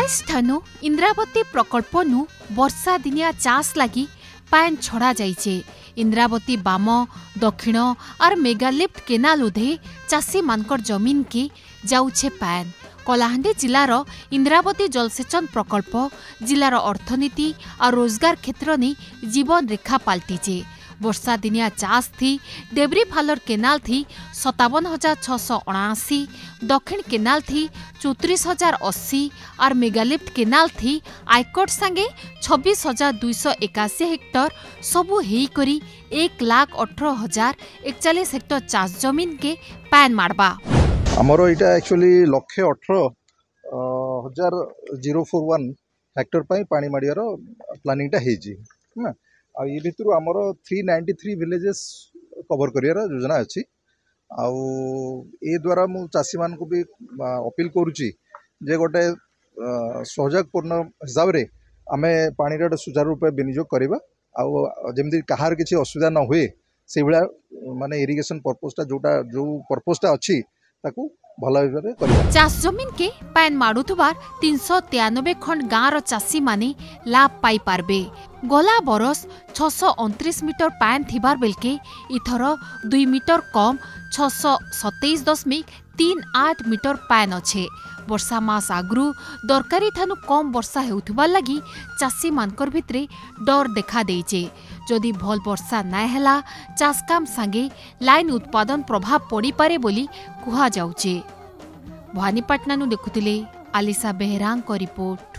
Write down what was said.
आज ठानु इंद्रावती प्रकल्प नु वर्षा दिनिया चाष लगी पान छड़ा जाइछे। इंद्रावती बाम दक्षिण और मेगालिफ्ट केनाल उधे चाषी मानकर जमीन के जाउछे पान। कलाहांडी जिलार इंद्रावती जलसेचन प्रकल्प जिलार अर्थनीति और रोजगार क्षेत्र ने जीवन रेखा पाल्टीचे। वर्षा दिनिया चाष थी डेबरी फालर केनाल थी 57,679, दक्षिण केनाल थी 34,080 और मेगालिफ्ट केनाल थी आयकट सांगे 26,281 हेक्टर सबू हेकरी 1,18,041 हेक्टर चाष जमीन के पैन मारबा। आमर यहाँ एक्चुअली 1,18,041 हेक्टर पानी मारियार प्लानिंग टा है। ये भितर आमर 393 विलेजेस कवर करियार योजना अच्छी। ए द्वारा मु चाषी मान को भी अपील करुच्ची जे गोटे सहयोगपूर्ण हिसाब से आमे पानी सुचारू रूप विनियोग करवा जमी कहार किसी असुविधा न हुए से भाया माने इरिगेशन पर्पसटा जोटा जो पर्पसटा अच्छी ताकू भला भाव चाष जमीन के पैन माड़ुथुबार 393 खंड गाँव चाषी माने लाभ पाई पारबे। गला बरस 629 मीटर पैन थिबार बेलके इथर 2 मीटर कम 627.38 मीटर पैन अच्छे। वर्षा मास आगु दरकारी थानु कम वर्षा हेउथुबार लगी चाषी मानकर भितरे डर देखा देइचे। जदि भल वर्षा नाय हैला चाष काम संगे लाइन उत्पादन प्रभाव पड़ी पारे बोली कुहा जाउचे। भवानीपाटना नु देखुतिले आलिसा बेहरांग को रिपोर्ट।